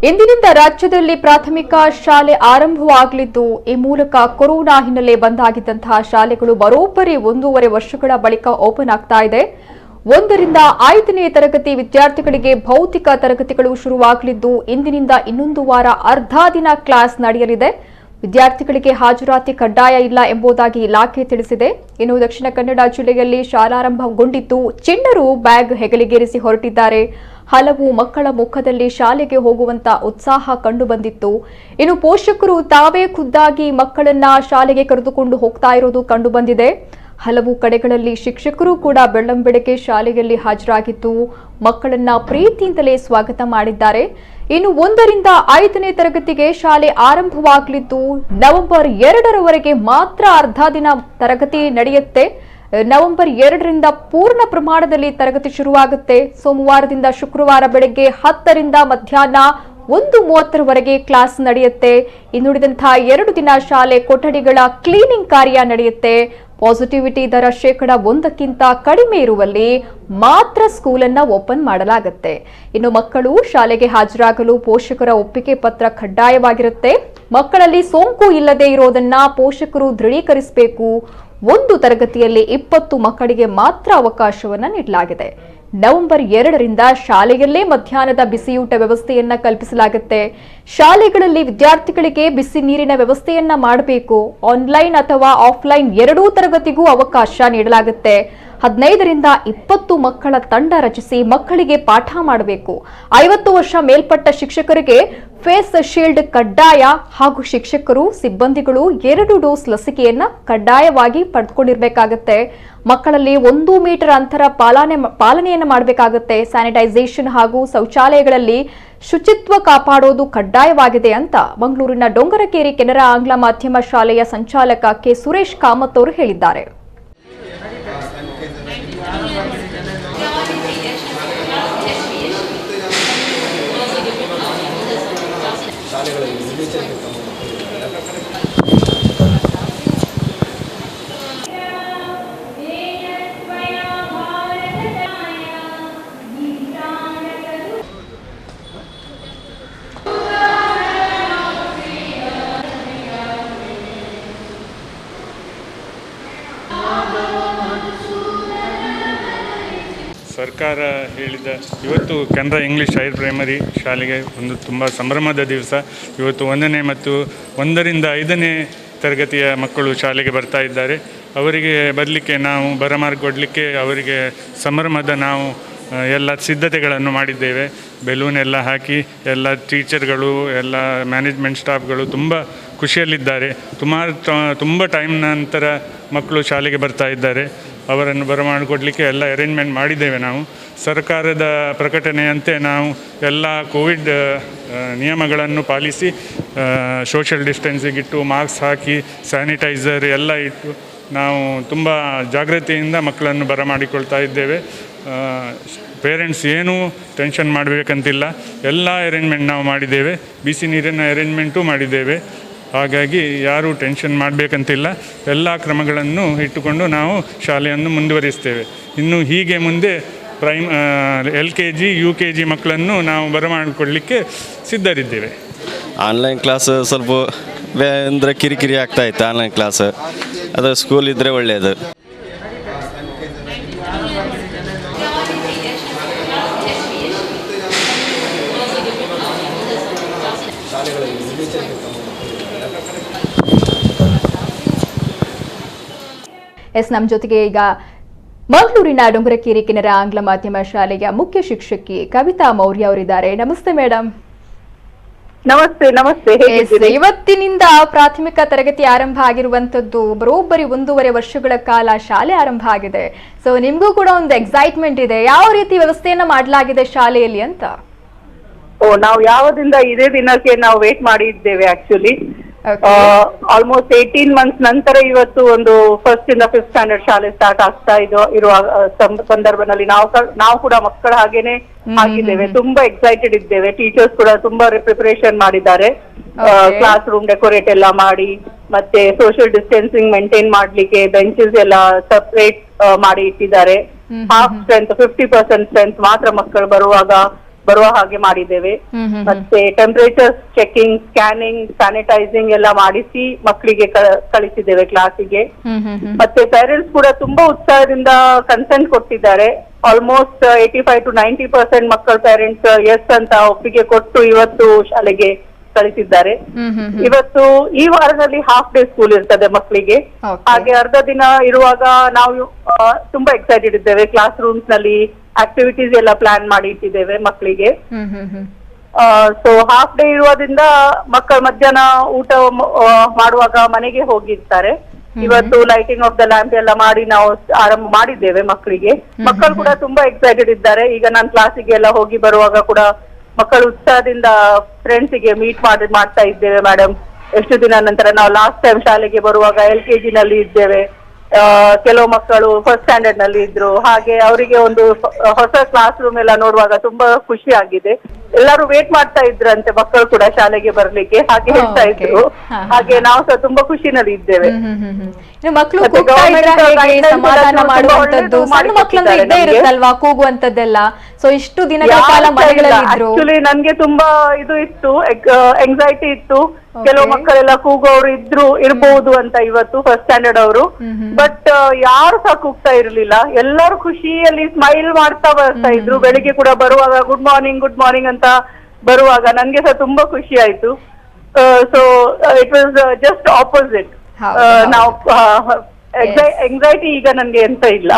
ಇಂದಿನಿಂದ ರಾಜ್ಯದಲ್ಲಿ ಪ್ರಾಥಮಿಕ ಶಾಲೆ ಆರಂಭವಾಗಲಿದ್ದು, ಈ ಮೂಲಕ ಕೊರೋನಾ ಹಿನ್ನೆಲೆ ಬಂದಾಗಿದ್ದಂತಹ ಶಾಲೆಗಳು ಬರೋಬ್ಬರಿ 1.5 ವರ್ಷಗಳ ಬಳಿಕ ಓಪನ್ ಆಗ್ತಾ ಇದೆ. 1ರಿಂದ 5ನೇ ತರಗತಿ ವಿದ್ಯಾರ್ಥಿಗಳಿಗೆ ಭೌತಿಕ ತರಗತಿಗಳು ಶುರುವಾಗಲಿದ್ದು, ಇಂದಿನಿಂದ ಇನ್ನೊಂದು ವಾರ ಅರ್ಧ ದಿನ ಕ್ಲಾಸ್ ನಡೆಯಲಿದೆ. ವಿದ್ಯಾರ್ಥಿಗಳಿಗೆ ಹಾಜರಾತಿ ಕಡ್ಡಾಯ ಇಲ್ಲ ಎಂಬುದಾಗಿ ಇಲಾಖೆ ತಿಳಿಸಿದೆ. ಇನ್ನು ದಕ್ಷಿಣ ಕನ್ನಡ ಜಿಲ್ಲೆಯಲ್ಲಿ ಶಾಲಾರಂಭಗೊಂಡಿದ್ದು, ಚಿಣ್ಣರು ಬ್ಯಾಗ್ ಹೆಗಲಿಗೇರಿಸಿ ಹೊರಟಿದ್ದಾರೆ. ಹಲವು ಮಕ್ಕಳ ಮುಖದಲ್ಲಿ ಶಾಲೆಗೆ ಹೋಗುವಂತ ಉತ್ಸಾಹ ಕಂಡುಬಂದಿತ್ತು. ಇನ್ನು ಪೋಷಕರು ತಾವೇ ಖುದ್ದಾಗಿ ಮಕ್ಕಳನ್ನ ಶಾಲೆಗೆ ಕರೆದುಕೊಂಡು ಹೋಗ್ತಾ ಇರೋದು ಕಂಡುಬಂದಿದೆ. ಹಲವು ಕಡೆಗಳಲ್ಲಿ ಶಿಕ್ಷಕರು ಕೂಡ ಬೆಳ್ಳಂಬೆಳಗ್ಗೆ ಶಾಲೆಯಲ್ಲಿ ಹಾಜರಾಗಿದ್ದು, ಮಕ್ಕಳನ್ನ ಪ್ರೀತಿಯಿಂದಲೇ ಸ್ವಾಗತ ಮಾಡಿದ್ದಾರೆ. ಇನ್ನು 1ರಿಂದ 5ನೇ ತರಗತಿಗೆ ಶಾಲೆ ಆರಂಭವಾಗಲಿದ್ದು, ನವೆಂಬರ್ 2ರವರೆಗೆ ಮಾತ್ರ ಅರ್ಧ ದಿನ ತರಗತಿ ನಡೆಯುತ್ತೆ. ನವೆಂಬರ್ 2ರಿಂದ ಪೂರ್ಣ ಪ್ರಮಾಣದಲ್ಲಿ ತರಗತಿ ಶುರುವಾಗುತ್ತೆ. ಸೋಮವಾರದಿಂದ ಶುಕ್ರವಾರ ಬೆಳಗ್ಗೆ 10ರಿಂದ ಮಧ್ಯಾಹ್ನ 1:30ರವರೆಗೆ ಕ್ಲಾಸ್ ನಡೆಯುತ್ತೆ. ಇನ್ನುಳಿದಂತಹ 2 ದಿನ ಶಾಲೆ ಕೊಠಡಿಗಳ ಕ್ಲೀನಿಂಗ್ ಕಾರ್ಯ ನಡೆಯುತ್ತೆ. ಪಾಸಿಟಿವಿಟಿ ದರ 1%ಕ್ಕಿಂತ ಕಡಿಮೆ ಇರುವಲ್ಲಿ ಮಾತ್ರ ಸ್ಕೂಲನ್ನ ಓಪನ್ ಮಾಡಲಾಗುತ್ತೆ. ಇನ್ನು ಮಕ್ಕಳು ಶಾಲೆಗೆ ಹಾಜರಾಗಲು ಪೋಷಕರ ಒಪ್ಪಿಗೆ ಪತ್ರ ಕಡ್ಡಾಯವಾಗಿರುತ್ತೆ. ಮಕ್ಕಳಲ್ಲಿ ಸೋಂಕು ಇಲ್ಲದೆ ಇರೋದನ್ನ ಪೋಷಕರು ದೃಢೀಕರಿಸಬೇಕು. ಒಂದು ತರಗತಿಯಲ್ಲಿ 20 ಮಕ್ಕಳಿಗೆ ಮಾತ್ರ ಅವಕಾಶವನ್ನ ನೀಡಲಾಗಿದೆ. ನವೆಂಬರ್ 2ರಿಂದ ಶಾಲೆಯಲ್ಲೇ ಮಧ್ಯಾಹ್ನದ ಬಿಸಿಯೂಟ ವ್ಯವಸ್ಥೆಯನ್ನ ಕಲ್ಪಿಸಲಾಗುತ್ತೆ. ಶಾಲೆಗಳಲ್ಲಿ ವಿದ್ಯಾರ್ಥಿಗಳಿಗೆ ಬಿಸಿ ನೀರಿನ ವ್ಯವಸ್ಥೆಯನ್ನ ಮಾಡಬೇಕು. ಆನ್ಲೈನ್ ಅಥವಾ ಆಫ್ಲೈನ್ ಎರಡೂ ತರಗತಿಗೂ ಅವಕಾಶ ನೀಡಲಾಗುತ್ತೆ. 15ರಿಂದ 20 ಮಕ್ಕಳ ತಂಡ ರಚಿಸಿ ಮಕ್ಕಳಿಗೆ ಪಾಠ ಮಾಡಬೇಕು. 50 ವರ್ಷ ಮೇಲ್ಪಟ್ಟ ಶಿಕ್ಷಕರಿಗೆ ಫೇಸ್ ಶೀಲ್ಡ್ ಕಡ್ಡಾಯ ಹಾಗೂ ಶಿಕ್ಷಕರು ಸಿಬ್ಬಂದಿಗಳು 2 ಡೋಸ್ ಲಸಿಕೆಯನ್ನ ಕಡ್ಡಾಯವಾಗಿ ಪಡೆದುಕೊಂಡಿರಬೇಕಾಗುತ್ತೆ. ಮಕ್ಕಳಲ್ಲಿ 1 ಮೀಟರ್ ಅಂತರ ಪಾಲನೆಯನ್ನು ಮಾಡಬೇಕಾಗುತ್ತೆ. ಸ್ಯಾನಿಟೈಸೇಷನ್ ಹಾಗೂ ಶೌಚಾಲಯಗಳಲ್ಲಿ ಶುಚಿತ್ವ ಕಾಪಾಡೋದು ಕಡ್ಡಾಯವಾಗಿದೆ ಅಂತ ಮಂಗಳೂರಿನ ಡೊಂಗರಕೇರಿ ಕೆನರಾ ಆಂಗ್ಲ ಮಾಧ್ಯಮ ಶಾಲೆಯ ಸಂಚಾಲಕ ಕೆ ಸುರೇಶ್ ಕಾಮತ್ ಅವರು ಹೇಳಿದ್ದಾರೆ. ಸರ್ಕಾರ ಹೇಳಿದ ಇವತ್ತು ಕೆನರಾ ಇಂಗ್ಲೀಷ್ ಹೈಯರ್ ಪ್ರೈಮರಿ ಶಾಲೆಗೆ ಒಂದು ತುಂಬ ಸಂಭ್ರಮದ ದಿವಸ. ಇವತ್ತು 1ನೇ ಮತ್ತು 1ರಿಂದ 5ನೇ ತರಗತಿಯ ಮಕ್ಕಳು ಶಾಲೆಗೆ ಬರ್ತಾ ಇದ್ದಾರೆ. ಅವರಿಗೆ ಬರಲಿಕ್ಕೆ ನಾವು ಬರಮಾರ್ಗೊಡ್ಲಿಕ್ಕೆ ಅವರಿಗೆ ಸಂಭ್ರಮದ ನಾವು ಎಲ್ಲ ಸಿದ್ಧತೆಗಳನ್ನು ಮಾಡಿದ್ದೇವೆ. ಬೆಲೂನ್ ಎಲ್ಲ ಹಾಕಿ ಎಲ್ಲ ಟೀಚರ್ಗಳು ಎಲ್ಲ ಮ್ಯಾನೇಜ್ಮೆಂಟ್ ಸ್ಟಾಫ್ಗಳು ತುಂಬ ಖುಷಿಯಲ್ಲಿದ್ದಾರೆ. ತುಂಬ ಟೈಮ್ ನಂತರ ಮಕ್ಕಳು ಶಾಲೆಗೆ ಬರ್ತಾ ಇದ್ದಾರೆ. ಅವರನ್ನು ಬರಮಾಡಿಕೊಡ್ಲಿಕ್ಕೆ ಎಲ್ಲ ಅರೇಂಜ್ಮೆಂಟ್ ಮಾಡಿದ್ದೇವೆ. ನಾವು ಸರ್ಕಾರದ ಪ್ರಕಟಣೆಯಂತೆ ನಾವು ಎಲ್ಲ ಕೋವಿಡ್ ನಿಯಮಗಳನ್ನು ಪಾಲಿಸಿ ಸೋಷಿಯಲ್ ಡಿಸ್ಟೆನ್ಸಿಂಗ್ ಇಟ್ಟು, ಮಾಸ್ಕ್ ಹಾಕಿ, ಸ್ಯಾನಿಟೈಸರ್ ಎಲ್ಲ ಇಟ್ಟು ನಾವು ತುಂಬ ಜಾಗ್ರತೆಯಿಂದ ಮಕ್ಕಳನ್ನು ಬರಮಾಡಿಕೊಳ್ತಾ ಇದ್ದೇವೆ. ಪೇರೆಂಟ್ಸ್ ಏನೂ ಟೆನ್ಷನ್ ಮಾಡಬೇಕಂತಿಲ್ಲ. ಎಲ್ಲ ಅರೇಂಜ್ಮೆಂಟ್ ನಾವು ಮಾಡಿದ್ದೇವೆ. ಬಿಸಿ ನೀರಿನ ಅರೇಂಜ್ಮೆಂಟು ಮಾಡಿದ್ದೇವೆ. ಹಾಗಾಗಿ ಯಾರೂ ಟೆನ್ಷನ್ ಮಾಡಬೇಕಂತಿಲ್ಲ. ಎಲ್ಲ ಕ್ರಮಗಳನ್ನು ಇಟ್ಟುಕೊಂಡು ನಾವು ಶಾಲೆಯನ್ನು ಮುಂದುವರಿಸ್ತೇವೆ. ಇನ್ನು ಹೀಗೆ ಮುಂದೆ LKG UKG ಮಕ್ಕಳನ್ನು ನಾವು ಬರಮಾಡಿಕೊಳ್ಳಲಿಕ್ಕೆ ಸಿದ್ಧರಿದ್ದೇವೆ. ಆನ್ಲೈನ್ ಕ್ಲಾಸ್ ಸ್ವಲ್ಪ ಅಂದರೆ ಕಿರಿಕಿರಿ ಆಗ್ತಾ ಇತ್ತು. ಆನ್ಲೈನ್ ಕ್ಲಾಸ್ ಅದು ಸ್ಕೂಲ್ ಇದ್ದರೆ ಒಳ್ಳೆಯದು. ನಮ್ಮ ಜೊತೆಗೆ ಈಗ ಮಂಗಳೂರಿನ ಡೊಂಗರಕೇರಿ ಕೆನರಾ ಆಂಗ್ಲ ಮಾಧ್ಯಮ ಶಾಲೆಯ ಮುಖ್ಯ ಶಿಕ್ಷಕಿ ಕವಿತಾ ಮೌರ್ಯ ಅವರಿದ್ದಾರೆ. ನಮಸ್ತೆ ಮೇಡಮ್. ನಮಸ್ತೆ. ನಮಸ್ತೆ. ಇವತ್ತಿನಿಂದ ಪ್ರಾಥಮಿಕ ತರಗತಿ ಆರಂಭ ಆಗಿರುವಂತದ್ದು. ಬರೋಬ್ಬರಿ 1.5 ವರ್ಷಗಳ ಕಾಲ ಶಾಲೆ ಆರಂಭ ಆಗಿದೆ. ಸೊ ನಿಮ್ಗೂ ಕೂಡ ಒಂದು ಎಕ್ಸೈಟ್ಮೆಂಟ್ ಇದೆ. ಯಾವ ರೀತಿ ವ್ಯವಸ್ಥೆಯನ್ನ ಮಾಡಲಾಗಿದೆ ಶಾಲೆಯಲ್ಲಿ ಅಂತ? ನಾವು ಯಾವದಿಂದ ಇದೇ ದಿನಕ್ಕೆ ನಾವು ವೇಟ್ ಮಾಡಿದ್ದೇವೆ. ಆಕ್ಚುಲಿ ಆಲ್ಮೋಸ್ಟ್ 18 ಮಂತ್ಸ್ ನಂತರ ಇವತ್ತು ಒಂದು 1st ಇಂದ 5th ಸ್ಟ್ಯಾಂಡರ್ಡ್ ಶಾಲೆ ಸ್ಟಾರ್ಟ್ ಆಗ್ತಾ ಇರುವ ಸಂದರ್ಭದಲ್ಲಿ ನಾವು ಕೂಡ ಮಕ್ಕಳ ಹಾಗೇನೆ ಆಗಿದ್ದೇವೆ. ತುಂಬಾ ಎಕ್ಸೈಟೆಡ್ ಇದ್ದೇವೆ. ಟೀಚರ್ಸ್ ಕೂಡ ತುಂಬಾ ಪ್ರಿಪರೇಷನ್ ಮಾಡಿದ್ದಾರೆ. ಕ್ಲಾಸ್ ರೂಮ್ ಡೆಕೋರೇಟ್ ಎಲ್ಲ ಮಾಡಿ, ಮತ್ತೆ ಸೋಷಿಯಲ್ ಡಿಸ್ಟೆನ್ಸಿಂಗ್ ಮೇಂಟೈನ್ ಮಾಡ್ಲಿಕ್ಕೆ ಬೆಂಚಸ್ ಎಲ್ಲ ಸಪರೇಟ್ ಮಾಡಿ ಇಟ್ಟಿದ್ದಾರೆ. ಹಾಫ್ ಸ್ಟ್ರೆಂತ್ 50% ಸ್ಟ್ರೆಂತ್ ಮಾತ್ರ ಮಕ್ಕಳು ಬರುವಾಗ ಬರುವ ಹಾಗೆ ಮಾಡಿದ್ದೇವೆ. ಮತ್ತೆ ಟೆಂಪರೇಚರ್ ಚೆಕಿಂಗ್, ಸ್ಕ್ಯಾನಿಂಗ್, ಸ್ಯಾನಿಟೈಸಿಂಗ್ ಎಲ್ಲ ಮಾಡಿಸಿ ಮಕ್ಕಳಿಗೆ ಕಳಿಸಿದ್ದೇವೆ ಕ್ಲಾಸಿಗೆ. ಮತ್ತೆ ಪೇರೆಂಟ್ಸ್ ಕೂಡ ತುಂಬಾ ಉತ್ಸಾಹದಿಂದ ಕನ್ಸೆಂಟ್ ಕೊಟ್ಟಿದ್ದಾರೆ. ಆಲ್ಮೋಸ್ಟ್ 85 to 90% ಮಕ್ಕಳ ಪೇರೆಂಟ್ಸ್ ಎಸ್ ಅಂತ ಒಪ್ಪಿಗೆ ಕೊಟ್ಟು ಇವತ್ತು ಶಾಲೆಗೆ ಕಳಿಸಿದ್ದಾರೆ. ಇವತ್ತು ಈ ವಾರದಲ್ಲಿ ಹಾಫ್ ಡೇ ಸ್ಕೂಲ್ ಇರ್ತದೆ ಮಕ್ಕಳಿಗೆ. ಹಾಗೆ ಅರ್ಧ ದಿನ ಇರುವಾಗ ನಾವು ತುಂಬಾ ಎಕ್ಸೈಟೆಡ್ ಇದ್ದೇವೆ. ಕ್ಲಾಸ್ ರೂಮ್ಸ್ ನಲ್ಲಿ ಆಕ್ಟಿವಿಟೀಸ್ ಎಲ್ಲ ಪ್ಲಾನ್ ಮಾಡಿ ಇಟ್ಟಿದ್ದೇವೆ ಮಕ್ಕಳಿಗೆ. ಸೊ ಹಾಫ್ ಡೇ ಇರುವುದರಿಂದ ಮಕ್ಕಳು ಮಧ್ಯಾಹ್ನ ಊಟ ಮಾಡುವಾಗ ಮನೆಗೆ ಹೋಗಿರ್ತಾರೆ. ಇವತ್ತು ಲೈಟಿಂಗ್ ಆಫ್ ದ ಲ್ಯಾಂಪ್ ಎಲ್ಲ ಮಾಡಿ ನಾವು ಆರಂಭ ಮಾಡಿದ್ದೇವೆ ಮಕ್ಕಳಿಗೆ. ಮಕ್ಕಳು ಕೂಡ ತುಂಬಾ ಎಕ್ಸೈಟೆಡ್ ಇದ್ದಾರೆ. ಈಗ ನಾನು ಕ್ಲಾಸಿಗೆ ಎಲ್ಲ ಹೋಗಿ ಬರುವಾಗ ಕೂಡ ಮಕ್ಕಳು ಉತ್ಸಾಹದಿಂದ ಫ್ರೆಂಡ್ಸಿಗೆ ಮೀಟ್ ಮಾಡ್ತಾ ಇದ್ದೇವೆ. ಮೇಡಮ್, ಎಷ್ಟು ದಿನ ನಂತರ ನಾವು ಲಾಸ್ಟ್ ಟೈಮ್ ಶಾಲೆಗೆ ಬರುವಾಗ LKG ನಲ್ಲಿ ಇದ್ದೇವೆ, ಕೆಲವು ಮಕ್ಕಳು ಫಸ್ಟ್ ಸ್ಟ್ಯಾಂಡರ್ಡ್ ನಲ್ಲಿ ಇದ್ರು. ಹಾಗೆ ಅವರಿಗೆ ಒಂದು ಹೊಸ ಕ್ಲಾಸ್ ರೂಮ್ ಎಲ್ಲ ನೋಡುವಾಗ ತುಂಬಾ ಖುಷಿ ಆಗಿದೆ. ಎಲ್ಲರೂ ವೇಟ್ ಮಾಡ್ತಾ ಇದ್ರಂತೆ ಮಕ್ಕಳು ಕೂಡ ಶಾಲೆಗೆ ಬರ್ಲಿಕ್ಕೆ, ಹಾಗೆ ಹೇಳ್ತಾ ಇದ್ರು. ಹಾಗೆ ನಾವು ಸಹ ತುಂಬಾ ಖುಷಿನಲ್ಲಿ ಇದ್ದೇವೆ. ಮಕ್ಕಳು ಸಮಾಧಾನ ಮಾಡುವಂತದ್ದು, ಸಣ್ಣ ಮಕ್ಕಳಂದ್ರೆ ಇದ್ದೇ ಇರುತ್ತಲ್ವಾ ಕೂಗುವಂತದ್ದೆಲ್ಲ. ಸೊ ಇಷ್ಟು ದಿನಗಳ ಕಾಲ ಮನೆಗಳಲ್ಲಿ ಇದ್ರು. ಆಕ್ಚುಲಿ ನನ್ಗೆ ತುಂಬಾ ಇದು ಇತ್ತು, ಎಂಗ್ಸೈಟಿ ಇತ್ತು. ಕೆಲವು ಮಕ್ಕಳೆಲ್ಲ ಕೂಗೋರು ಇರ್ಬಹುದು ಅಂತ ಇವತ್ತು ಫಸ್ಟ್ ಸ್ಟ್ಯಾಂಡರ್ಡ್ ಅವರು. ಬಟ್ ಯಾರು ಸಹ ಕೂಗ್ತಾ ಇರ್ಲಿಲ್ಲ. ಎಲ್ಲರೂ ಖುಷಿಯಲ್ಲಿ ಸ್ಮೈಲ್ ಮಾಡ್ತಾ ಬರ್ತಾ ಇದ್ರು. ಬೆಳಿಗ್ಗೆ ಕೂಡ ಬರುವಾಗ ಗುಡ್ ಮಾರ್ನಿಂಗ್ ಅಂತ ಬರುವಾಗ ನನ್ಗೆ ಸಹ ತುಂಬಾ ಖುಷಿ ಆಯ್ತು. So it was just opposite. ನಾವು ಎಂಗ್ಸೈಟಿ ಈಗ ನನ್ಗೆ ಎಂತ ಇಲ್ಲ.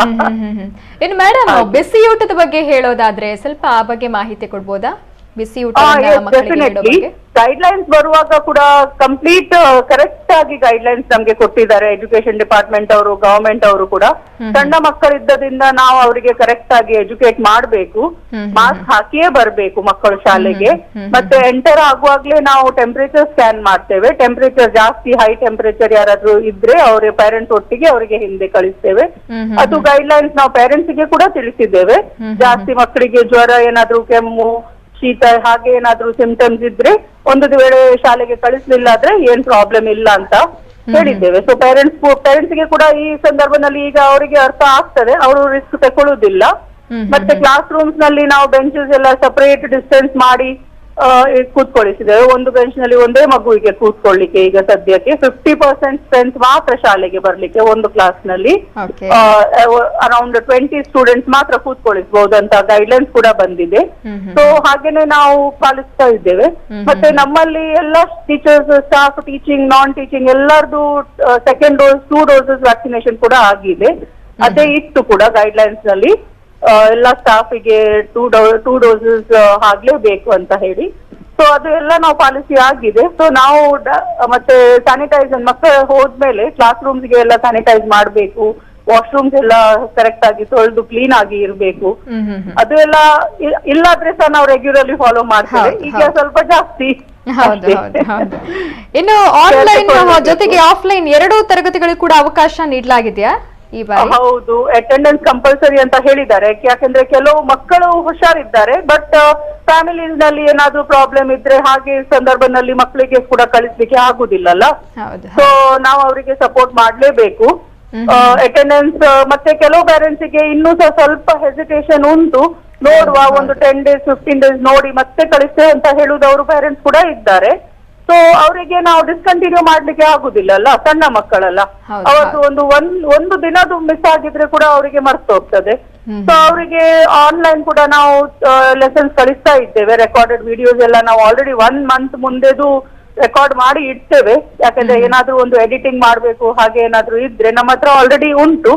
ಇನ್ನು ಮೇಡಮ್, ಬಿಸಿ ಊಟದ ಬಗ್ಗೆ ಹೇಳೋದಾದ್ರೆ ಸ್ವಲ್ಪ ಆ ಬಗ್ಗೆ ಮಾಹಿತಿ ಕೊಡ್ಬೋದಾ? ಬಿಸಿ ಊಟ ಗೈಡ್ಲೈನ್ಸ್ ಬರುವಾಗ ಕೂಡ ಕಂಪ್ಲೀಟ್ ಕರೆಕ್ಟ್ ಆಗಿ ಗೈಡ್ಲೈನ್ಸ್ ನಮ್ಗೆ ಕೊಟ್ಟಿದ್ದಾರೆ ಎಜುಕೇಶನ್ ಡಿಪಾರ್ಟ್ಮೆಂಟ್ ಅವರು, ಗವರ್ಮೆಂಟ್ ಅವರು ಕೂಡ. ಸಣ್ಣ ಮಕ್ಕಳಿದ್ದರಿಂದ ನಾವು ಅವರಿಗೆ ಕರೆಕ್ಟ್ ಆಗಿ ಎಜುಕೇಟ್ ಮಾಡಬೇಕು. ಮಾಸ್ಕ್ ಹಾಕಿಯೇ ಬರ್ಬೇಕು ಮಕ್ಕಳು ಶಾಲೆಗೆ. ಮತ್ತೆ ಎಂಟರ್ ಆಗುವಾಗ್ಲೇ ನಾವು ಟೆಂಪರೇಚರ್ ಸ್ಕ್ಯಾನ್ ಮಾಡ್ತೇವೆ. ಟೆಂಪರೇಚರ್ ಜಾಸ್ತಿ ಹೈ ಟೆಂಪರೇಚರ್ ಯಾರಾದ್ರೂ ಇದ್ರೆ ಅವರ ಪೇರೆಂಟ್ಸ್ ಒಟ್ಟಿಗೆ ಅವರಿಗೆ ಹಿಂದೆ ಕಳಿಸ್ತೇವೆ. ಅದು ಗೈಡ್ಲೈನ್ಸ್ ನಾವು ಪೇರೆಂಟ್ಸ್ ಗೆ ಕೂಡ ತಿಳಿಸಿದ್ದೇವೆ. ಜಾಸ್ತಿ ಮಕ್ಕಳಿಗೆ ಜ್ವರ, ಏನಾದ್ರೂ ಕೆಮ್ಮು, ಶೀತ ಹಾಗೆ ಏನಾದ್ರೂ ಸಿಂಪ್ಟಮ್ಸ್ ಇದ್ರೆ ಒಂದು ವೇಳೆ ಶಾಲೆಗೆ ಕಳಿಸ್ಲಿಲ್ಲ ಆದ್ರೆ ಏನ್ ಪ್ರಾಬ್ಲಮ್ ಇಲ್ಲ ಅಂತ ಹೇಳಿದ್ದೇವೆ. ಸೊ ಪೇರೆಂಟ್ಸ್ ಗೆ ಕೂಡ ಈ ಸಂದರ್ಭದಲ್ಲಿ ಈಗ ಅವರಿಗೆ ಅರ್ಥ ಆಗ್ತದೆ, ಅವರು ರಿಸ್ಕ್ ತಗೊಳ್ಳುದಿಲ್ಲ. ಮತ್ತೆ ಕ್ಲಾಸ್ ರೂಮ್ಸ್ ನಲ್ಲಿ ನಾವು ಬೆಂಚಸ್ ಎಲ್ಲ ಸಪರೇಟ್ ಡಿಸ್ಟೆನ್ಸ್ ಮಾಡಿ ಕೂತ್ಕೊಳ್ಳಿಸಿದ್ದೇವೆ. ಒಂದು ಬೆಂಚ್ ನಲ್ಲಿ ಒಂದೇ ಮಗುವಿಗೆ ಕೂತ್ಕೊಳ್ಳಿಕ್ಕೆ ಈಗ ಸದ್ಯಕ್ಕೆ 50% ಸ್ಟ್ರೆಂತ್ ಮಾತ್ರ ಶಾಲೆಗೆ ಬರ್ಲಿಕ್ಕೆ. ಒಂದು ಕ್ಲಾಸ್ ನಲ್ಲಿ ಅರೌಂಡ್ 20 ಸ್ಟೂಡೆಂಟ್ಸ್ ಮಾತ್ರ ಕೂತ್ಕೊಳ್ಳಿಸಬಹುದು ಅಂತ ಗೈಡ್ಲೈನ್ಸ್ ಕೂಡ ಬಂದಿದೆ. ಸೊ ಹಾಗೇನೆ ನಾವು ಪಾಲಿಸ್ತಾ ಇದ್ದೇವೆ. ಮತ್ತೆ ನಮ್ಮಲ್ಲಿ ಎಲ್ಲ teachers, staff, teaching, non teaching ಎಲ್ಲರದು ಸೆಕೆಂಡ್ ಡೋಸ್ 2 ಡೋಸಸ್ ವ್ಯಾಕ್ಸಿನೇಷನ್ ಕೂಡ ಆಗಿದೆ. ಅದೇ ಇತ್ತು ಕೂಡ ಗೈಡ್ಲೈನ್ಸ್ ನಲ್ಲಿ ಎಲ್ಲ ಸ್ಟಾಫಿಗೆ 2 ಡೋಸಸ್ ಆಗ್ಲೇಬೇಕು ಅಂತ ಹೇಳಿ. ಸೊ ಅದು ಎಲ್ಲ ನಾವು ಪಾಲಿಸಿ ಆಗಿದೆ. ಸೊ ನಾವು ಮತ್ತೆ ಸ್ಯಾನಿಟೈಸರ್ ಮಕ್ಕಳು ಹೋದ್ಮೇಲೆ ಕ್ಲಾಸ್ ರೂಮ್ಸ್ಗೆ ಎಲ್ಲ ಸ್ಯಾನಿಟೈಸ್ ಮಾಡಬೇಕು. ವಾಶ್ರೂಮ್ಸ್ ಎಲ್ಲ ಕರೆಕ್ಟ್ ಆಗಿ ತೊಳೆದು ಕ್ಲೀನ್ ಆಗಿ ಇರಬೇಕು. ಅದು ಎಲ್ಲ ಇಲ್ಲಾದ್ರೆ ಸಹ ನಾವು ರೆಗ್ಯುಲರ್ಲಿ ಫಾಲೋ ಮಾಡ್ತೇವೆ. ಈಗ ಸ್ವಲ್ಪ ಜಾಸ್ತಿ. ಇನ್ನು ಆನ್ಲೈನ್ ಜೊತೆಗೆ ಆಫ್ಲೈನ್ ಎರಡೂ ತರಗತಿಗಳಿಗೂ ಕೂಡ ಅವಕಾಶ ನೀಡಲಾಗಿದೆಯಾ? ಹೌದು, ಅಟೆಂಡೆನ್ಸ್ ಕಂಪಲ್ಸರಿ ಅಂತ ಹೇಳಿದ್ದಾರೆ. ಯಾಕಂದ್ರೆ ಕೆಲವು ಮಕ್ಕಳು ಹುಷಾರಿದ್ದಾರೆ, ಬಟ್ ಫ್ಯಾಮಿಲೀಸ್ ನಲ್ಲಿ ಏನಾದ್ರೂ ಪ್ರಾಬ್ಲಮ್ ಇದ್ರೆ ಹಾಗೆ ಸಂದರ್ಭದಲ್ಲಿ ಮಕ್ಕಳಿಗೆ ಕೂಡ ಕಳಿಸ್ಲಿಕ್ಕೆ ಆಗುದಿಲ್ಲಲ್ಲ. ಸೊ ನಾವು ಅವರಿಗೆ ಸಪೋರ್ಟ್ ಮಾಡ್ಲೇಬೇಕು. ಅಟೆಂಡೆನ್ಸ್ ಮತ್ತೆ ಕೆಲವು ಪೇರೆಂಟ್ಸ್ ಗೆ ಇನ್ನೂ ಸಹ ಸ್ವಲ್ಪ ಹೆಸಿಟೇಷನ್ ಉಂಟು. ನೋಡುವ, ಒಂದು 10 days 15 days ನೋಡಿ ಮತ್ತೆ ಕಳಿಸ್ತೇವೆ ಅಂತ ಹೇಳುದವರು ಪೇರೆಂಟ್ಸ್ ಕೂಡ ಇದ್ದಾರೆ. ಸೊ ಅವರಿಗೆ ನಾವು ಡಿಸ್ಕಂಟಿನ್ಯೂ ಮಾಡ್ಲಿಕ್ಕೆ ಆಗುದಿಲ್ಲಲ್ಲ, ಸಣ್ಣ ಮಕ್ಕಳಲ್ಲ. ಅವತ್ತು ಒಂದು ದಿನದು ಮಿಸ್ ಆಗಿದ್ರೆ ಕೂಡ ಅವರಿಗೆ ಮರ್ತು ಹೋಗ್ತದೆ. ಸೊ ಅವರಿಗೆ ಆನ್ಲೈನ್ ಕೂಡ ನಾವು ಲೆಸನ್ಸ್ ಕಳಿಸ್ತಾ ಇದ್ದೇವೆ. ರೆಕಾರ್ಡೆಡ್ ವಿಡಿಯೋಸ್ ಎಲ್ಲ ನಾವು ಆಲ್ರೆಡಿ 1 month ಮುಂದೆದು ರೆಕಾರ್ಡ್ ಮಾಡಿ ಇಡ್ತೇವೆ. ಯಾಕಂದ್ರೆ ಏನಾದ್ರೂ ಒಂದು ಎಡಿಟಿಂಗ್ ಮಾಡ್ಬೇಕು ಹಾಗೆ ಏನಾದ್ರೂ ಇದ್ರೆ ನಮ್ಮ ಹತ್ರ ಆಲ್ರೆಡಿ ಉಂಟು.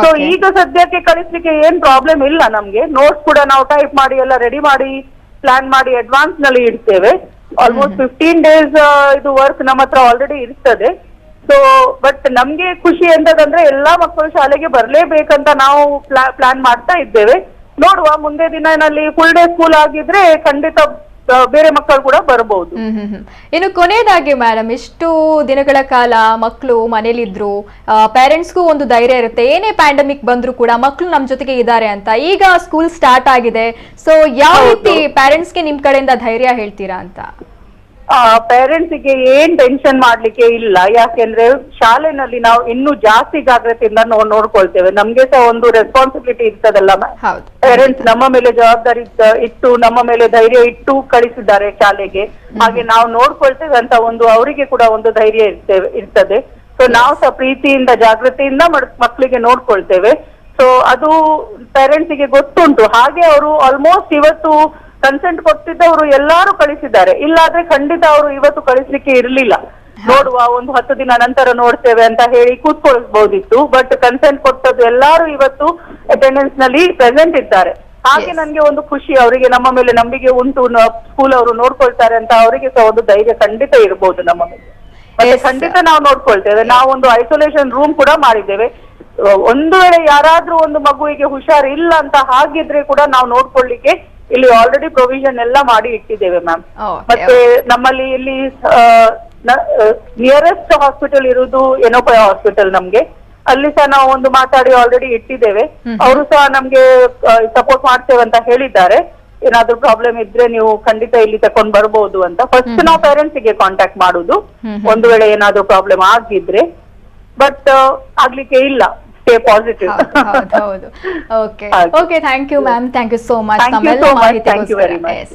ಸೊ ಈಗ ಸದ್ಯಕ್ಕೆ ಕಳಿಸ್ಲಿಕ್ಕೆ ಏನ್ ಪ್ರಾಬ್ಲಮ್ ಇಲ್ಲ ನಮ್ಗೆ. ನೋಟ್ಸ್ ಕೂಡ ನಾವು ಟೈಪ್ ಮಾಡಿ ಎಲ್ಲ ರೆಡಿ ಮಾಡಿ ಪ್ಲಾನ್ ಮಾಡಿ ಅಡ್ವಾನ್ಸ್ ನಲ್ಲಿ ಇಡ್ತೇವೆ. ಆಲ್ಮೋಸ್ಟ್ 15 days ಇದು ವರ್ಕ್ ನಮ್ಮ ಹತ್ರ ಆಲ್ರೆಡಿ ಇರ್ತದೆ. ಸೊ ಬಟ್ ನಮ್ಗೆ ಖುಷಿ ಎಂತದಂದ್ರೆ ಎಲ್ಲಾ ಮಕ್ಕಳು ಶಾಲೆಗೆ ಬರ್ಲೇಬೇಕಂತ ನಾವು ಪ್ಲಾನ್ ಮಾಡ್ತಾ ಇದ್ದೇವೆ. ನೋಡುವ, ಮುಂದೆ ದಿನದಲ್ಲಿ ಫುಲ್ ಡೇ ಸ್ಕೂಲ್ ಆಗಿದ್ರೆ ಖಂಡಿತ ಬೇರೆ ಮಕ್ಕಳು ಕೂಡ ಬರಬಹುದು. ಇನ್ನು ಕೊನೆಯದಾಗಿ ಮೇಡಮ್, ಇಷ್ಟು ದಿನಗಳ ಕಾಲ ಮಕ್ಕಳು ಮನೇಲಿದ್ರು, ಪೇರೆಂಟ್ಸ್ಗೂ ಒಂದು ಧೈರ್ಯ ಇರುತ್ತೆ, ಏನೇ ಪ್ಯಾಂಡಮಿಕ್ ಬಂದ್ರು ಕೂಡ ಮಕ್ಕಳು ನಮ್ ಜೊತೆಗೆ ಇದ್ದಾರೆ ಅಂತ. ಈಗ ಸ್ಕೂಲ್ ಸ್ಟಾರ್ಟ್ ಆಗಿದೆ, ಸೊ ಯಾವ ರೀತಿ ಪೇರೆಂಟ್ಸ್ಗೆ ನಿಮ್ ಕಡೆಯಿಂದ ಧೈರ್ಯ ಹೇಳ್ತೀರಾ ಅಂತ? ಪೇರೆಂಟ್ಸ್ಗೆ ಏನ್ ಟೆನ್ಷನ್ ಮಾಡ್ಲಿಕ್ಕೆ ಇಲ್ಲ. ಯಾಕೆಂದ್ರೆ ಶಾಲೆನಲ್ಲಿ ನಾವು ಇನ್ನೂ ಜಾಸ್ತಿ ಜಾಗ್ರತೆಯಿಂದ ನೋಡ್ಕೊಳ್ತೇವೆ. ನಮ್ಗೆ ಸಹ ಒಂದು ರೆಸ್ಪಾನ್ಸಿಬಿಲಿಟಿ ಇರ್ತದಲ್ಲ, ಪೇರೆಂಟ್ಸ್ ನಮ್ಮ ಮೇಲೆ ಜವಾಬ್ದಾರಿ ಇಟ್ಟು ನಮ್ಮ ಮೇಲೆ ಧೈರ್ಯ ಇಟ್ಟು ಕಳಿಸಿದ್ದಾರೆ ಶಾಲೆಗೆ, ಹಾಗೆ ನಾವು ನೋಡ್ಕೊಳ್ತೇವೆ ಅಂತ ಒಂದು ಅವರಿಗೆ ಕೂಡ ಒಂದು ಧೈರ್ಯ ಇರ್ತದೆ. ಸೊ ನಾವು ಸಹ ಪ್ರೀತಿಯಿಂದ ಜಾಗೃತಿಯಿಂದ ಮಕ್ಕಳಿಗೆ ನೋಡ್ಕೊಳ್ತೇವೆ. ಸೊ ಅದು ಪೇರೆಂಟ್ಸ್ಗೆ ಗೊತ್ತುಂಟು. ಹಾಗೆ ಅವರು ಆಲ್ಮೋಸ್ಟ್ ಇವತ್ತು ಕನ್ಸೆಂಟ್ ಕೊಟ್ಟಿದ್ದವರು ಎಲ್ಲಾರು ಕಳಿಸಿದ್ದಾರೆ. ಇಲ್ಲಾದ್ರೆ ಖಂಡಿತ ಅವರು ಇವತ್ತು ಕಳಿಸ್ಲಿಕ್ಕೆ ಇರ್ಲಿಲ್ಲ. ನೋಡುವ ಒಂದು 10 ದಿನ ನಂತರ ನೋಡ್ತೇವೆ ಅಂತ ಹೇಳಿ ಕೂತ್ಕೊಳ್ಬಹುದಿತ್ತು. ಬಟ್ ಕನ್ಸೆಂಟ್ ಕೊಟ್ಟದ್ದು ಎಲ್ಲಾರು ಇವತ್ತು ಅಟೆಂಡೆನ್ಸ್ ನಲ್ಲಿ ಪ್ರೆಸೆಂಟ್ ಇದ್ದಾರೆ. ಹಾಗೆ ನನ್ಗೆ ಒಂದು ಖುಷಿ, ಅವರಿಗೆ ನಮ್ಮ ಮೇಲೆ ನಂಬಿಕೆ ಉಂಟು, ಸ್ಕೂಲ್ ಅವರು ನೋಡ್ಕೊಳ್ತಾರೆ ಅಂತ ಅವರಿಗೆ ಸಹ ಒಂದು ಧೈರ್ಯ ಖಂಡಿತ ಇರ್ಬೋದು ನಮ್ಮ ಮೇಲೆ. ಮತ್ತೆ ಖಂಡಿತ ನಾವು ನೋಡ್ಕೊಳ್ತೇವೆ. ನಾವು ಒಂದು ಐಸೋಲೇಷನ್ ರೂಮ್ ಕೂಡ ಮಾಡಿದ್ದೇವೆ. ಒಂದು ವೇಳೆ ಯಾರಾದ್ರೂ ಒಂದು ಮಗುವಿಗೆ ಹುಷಾರ್ ಇಲ್ಲ ಅಂತ ಹಾಗಿದ್ರೆ ಕೂಡ ನಾವು ನೋಡ್ಕೊಳ್ಳಿಕ್ಕೆ ಇಲ್ಲಿ ಆಲ್ರೆಡಿ ಪ್ರೊವಿಷನ್ ಎಲ್ಲ ಮಾಡಿ ಇಟ್ಟಿದ್ದೇವೆ ಮ್ಯಾಮ್. ಮತ್ತೆ ನಮ್ಮಲ್ಲಿ ಇಲ್ಲಿ ನಿಯರೆಸ್ಟ್ ಹಾಸ್ಪಿಟಲ್ ಇರುವುದು ಎನೋಪಯ ಹಾಸ್ಪಿಟಲ್ ನಮ್ಗೆ. ಅಲ್ಲಿ ಸಹ ನಾವು ಒಂದು ಮಾತಾಡಿ ಆಲ್ರೆಡಿ ಇಟ್ಟಿದ್ದೇವೆ. ಅವರು ಸಹ ನಮ್ಗೆ ಸಪೋರ್ಟ್ ಮಾಡ್ತೇವೆ ಅಂತ ಹೇಳಿದ್ದಾರೆ. ಏನಾದ್ರೂ ಪ್ರಾಬ್ಲಮ್ ಇದ್ರೆ ನೀವು ಖಂಡಿತ ಇಲ್ಲಿ ತಕೊಂಡ್ ಬರ್ಬೋದು ಅಂತ. ಫಸ್ಟ್ ನಾವು ಪೇರೆಂಟ್ಸ್ ಗೆ ಕಾಂಟ್ಯಾಕ್ಟ್ ಮಾಡುದು ಒಂದು ವೇಳೆ ಏನಾದ್ರೂ ಪ್ರಾಬ್ಲಮ್ ಆಗಿದ್ರೆ. ಬಟ್ ಆಗ್ಲಿಕ್ಕೆ ಇಲ್ಲ. Stay positive. ಹೌದು. Okay, thank you ma'am, thank you so much. Thank you very much.